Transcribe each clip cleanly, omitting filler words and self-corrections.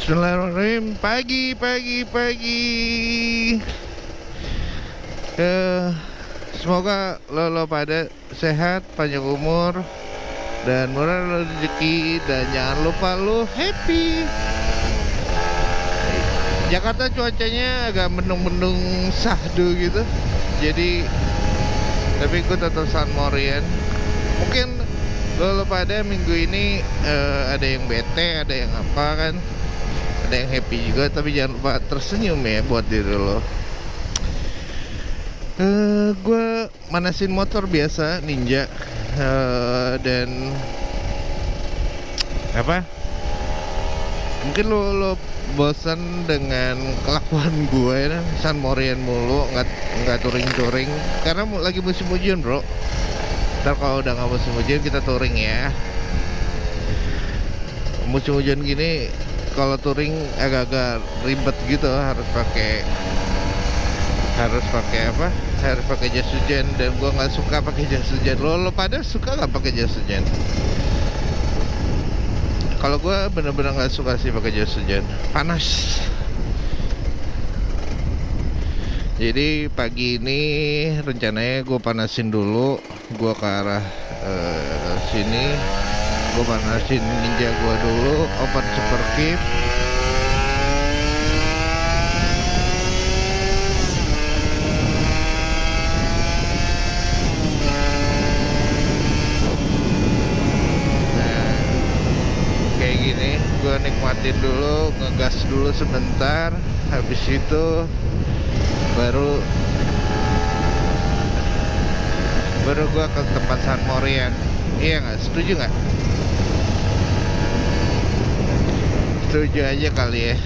Bismillahirrahmanirrahim. Pagi. Eh, Semoga lo pada sehat, panjang umur, dan murah rezeki. Dan jangan lupa lo happy. Jakarta cuacanya agak mendung-mendung sahdu gitu. Jadi, tapi gue tetap San Morian. Mungkin lo pada minggu ini ada yang bete, ada yang apa kan, ada yang happy juga. Tapi jangan lupa tersenyum ya buat diri lo. Gue manasin motor biasa Ninja, dan apa? Mungkin lo bosan dengan kelakuan gue ya, San Morian mulu, nggak touring karena lagi musim hujan bro. Ntar kalau udah nggak musim hujan kita touring ya. Musim hujan gini kalau touring agak-agak ribet gitu, harus pakai apa? Harus pakai jas hujan, dan gua nggak suka pakai jas hujan. Lo pada suka nggak pakai jas hujan? Kalau gua bener-bener nggak suka sih pakai jas hujan, panas. Jadi pagi ini rencananya gue panasin dulu, gue ke arah sini, gue panasin Ninja gue dulu, open super keep. Nah, kayak gini, gue nikmatin dulu, ngegas dulu sebentar, habis itu baru gua ke tempat San Morian. Iya nggak? Setuju nggak? Setuju aja kali ya.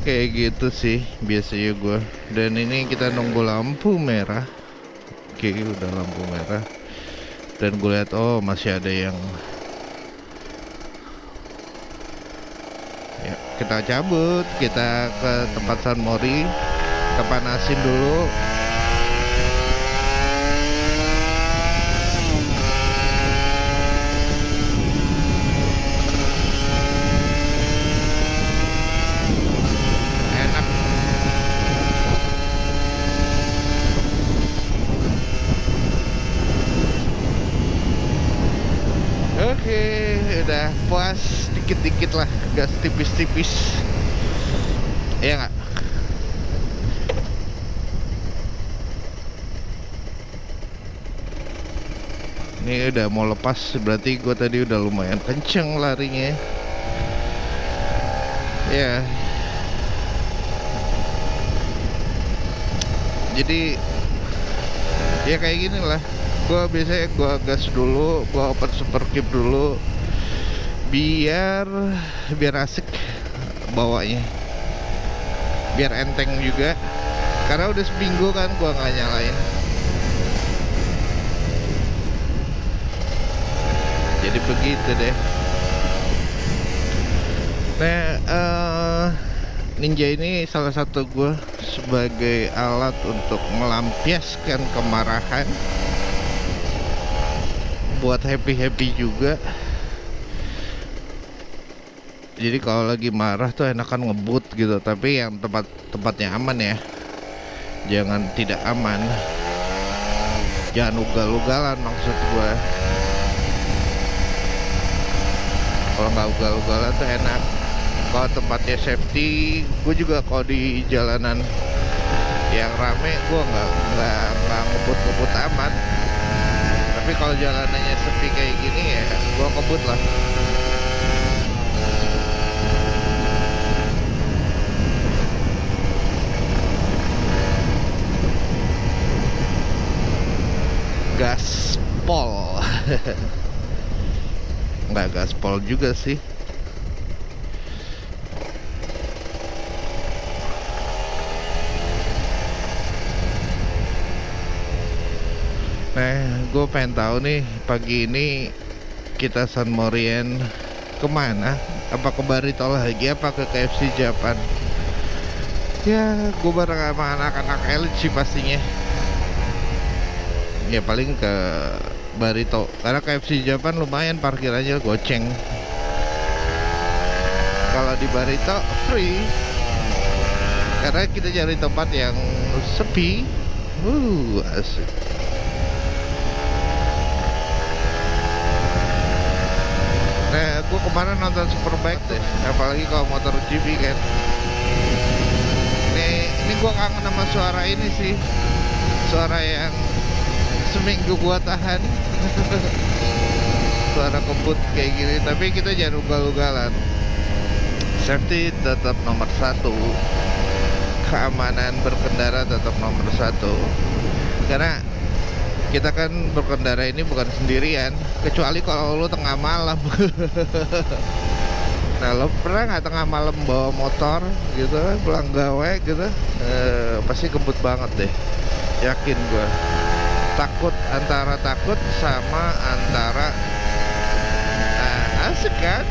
Kayak gitu sih biasanya gua. Dan ini kita nunggu lampu merah. Oke, udah lampu merah. Dan gue lihat masih ada yang. Ya, kita cabut, kita ke tempat San Mori, kita panasin dulu. Enak. Oke, udah puas dikit-dikit lah, gas tipis-tipis. Iya nggak? Ini udah mau lepas, berarti gue tadi udah lumayan kenceng larinya. Ya. Jadi ya kayak gini lah. Gue biasanya gue gas dulu, gue open super keep dulu, biar asik bawanya, biar enteng juga. Karena udah seminggu kan gue nggak nyalain. Jadi begitu deh. Nah, Ninja ini salah satu gue sebagai alat untuk melampiaskan kemarahan, buat happy juga. Jadi kalau lagi marah tuh enakan ngebut gitu, tapi yang tempatnya aman ya, jangan tidak aman, jangan ugal-ugalan maksud gue. Kalau nggak ugal-ugalan tuh enak. Kalau tempatnya safety, gue juga kalau di jalanan yang rame gue nggak ngebut aman. Tapi kalau jalanannya sepi kayak gini ya gue ngebut lah. Gaspol. Nggak gaspol juga sih. Nah, gue pengen tahu nih pagi ini kita San Morian kemana? Apa ke Barito lagi? Apa ke KFC Japan? Ya, gue bareng sama anak-anak elit sih pastinya. Ya paling ke Barito, karena KFC Japan lumayan parkirannya goceng. Kalau di Barito free, karena kita cari tempat yang sepi. Asik. Nah, gue kemarin nonton Superbike deh, apalagi kalau motor GP kan. Ini gue kangen sama suara ini sih, suara yang seminggu gue tahan. Suara kebut kayak gini, tapi kita jangan ugal-ugalan. Safety tetap nomor satu, keamanan berkendara tetap nomor satu. Karena kita kan berkendara ini bukan sendirian, kecuali kalau lu tengah malam. Nah, lo pernah nggak tengah malam bawa motor gitu, pulang gawe gitu, pasti kebut banget deh, yakin gue. Antara takut sama antara asik kan.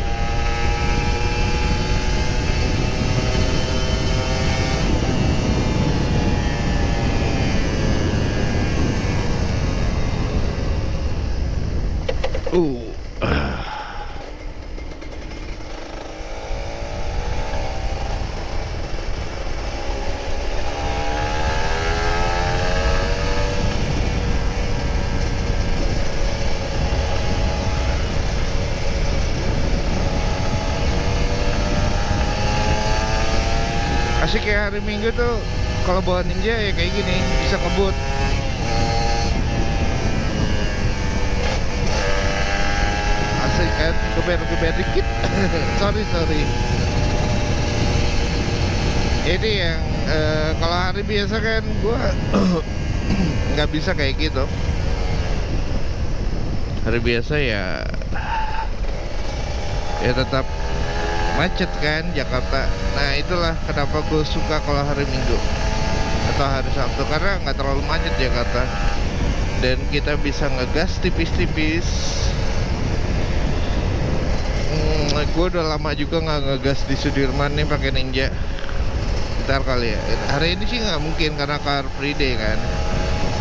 Asik ya, hari Minggu tuh kalau bawa Ninja ya kayak gini, bisa kebut. Asik kan, geber dikit. sorry. Ini yang kalau hari biasa kan gua nggak bisa kayak gitu. Hari biasa ya tetap macet kan Jakarta. Nah, itulah kenapa gue suka kalau hari Minggu atau hari Sabtu, karena nggak terlalu macet Jakarta dan kita bisa ngegas tipis-tipis. Gue udah lama juga nggak ngegas di Sudirman nih pakai Ninja. Ntar kali ya. Hari ini sih nggak mungkin karena Car Free Day kan,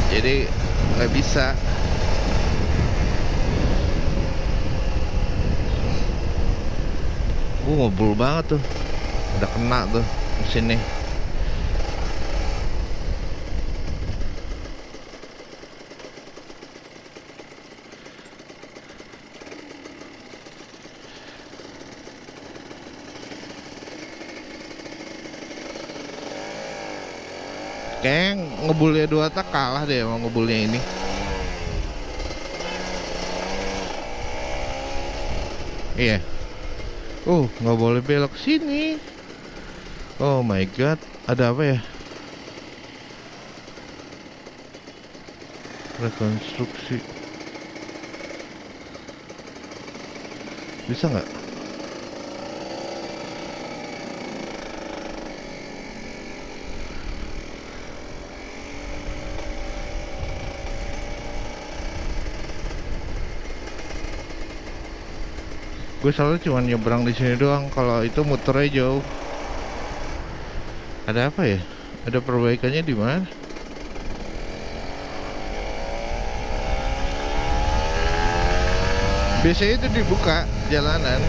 jadi nggak bisa. Ngobul banget tuh, udah kena tuh mesinnya. Kayaknya ngebulnya dua tak kalah deh sama ngebulnya ini. Iya. Nggak boleh belok sini. Oh my god, ada apa ya? Rekonstruksi. Bisa nggak? Gue selalu cuma nyebrang di sini doang. Kalau itu muternya jauh. Ada apa ya? Ada perbaikannya di mana? Biasanya itu dibuka jalanan.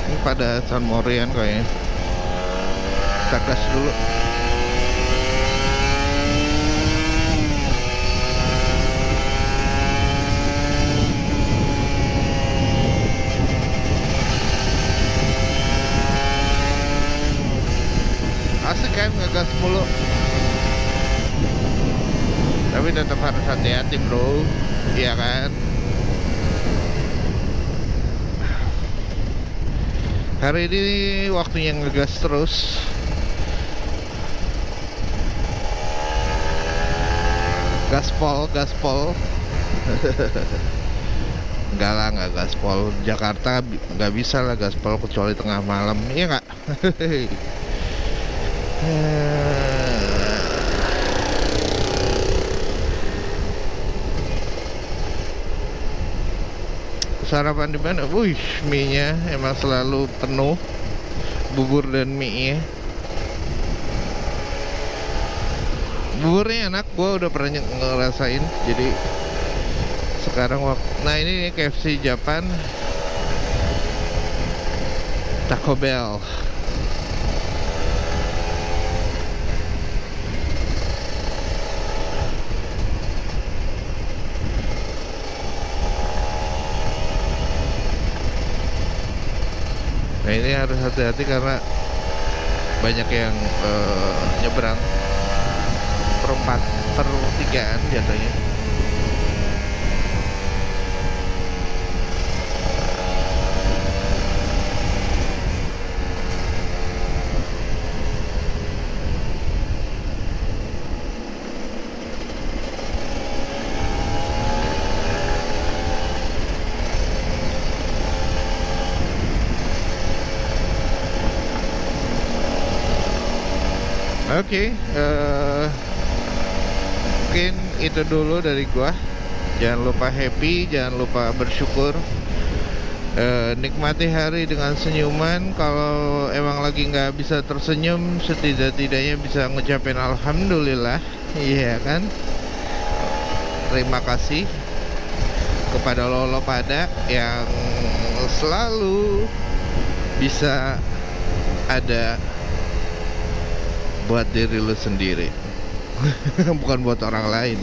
Ini pada San Morian kayaknya. Kita gas dulu. Asik kan ngegas mulu, tapi tetap harus hati-hati bro, iya kan. Hari ini waktunya ngegas terus. Gaspol enggak lah, nggak gaspol. Jakarta nggak bisa lah gaspol kecuali tengah malam, iya nggak? Sarapan di mana? Wih, mie-nya emang selalu penuh, bubur dan mie-nya. Buburnya enak, gua udah pernah ngerasain. Jadi sekarang nah ini KFC Japan Taco Bell. Nah ini harus hati-hati karena banyak yang nyebrang pertigaan jatuhnya. Oke, mungkin itu dulu dari gua. Jangan lupa happy, jangan lupa bersyukur. Nikmati hari dengan senyuman. Kalau emang lagi nggak bisa tersenyum, setidak-tidaknya bisa ngucapin alhamdulillah, iya kan? Terima kasih kepada lo pada yang selalu bisa ada buat diri lu sendiri. Bukan buat orang lain.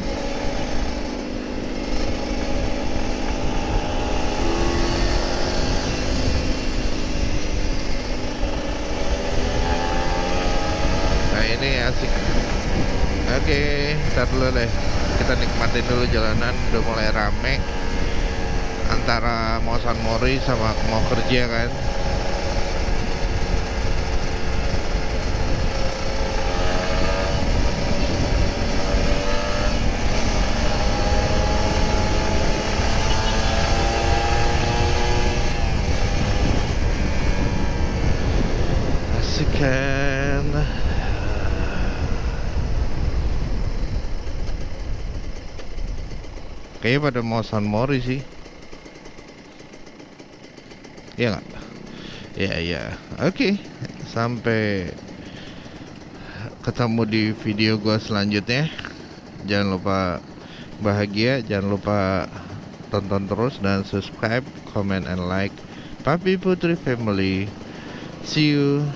Nah ini asik. Oke, ntar dulu deh, kita nikmatin dulu jalanan. Udah mulai rame antara mau San Mori sama mau kerja kan. Kan kayaknya pada mau San Mori sih, ya nggak? Ya. Oke, sampai ketemu di video gua selanjutnya. Jangan lupa bahagia, jangan lupa tonton terus dan subscribe, comment and like Papi Putri Family. See you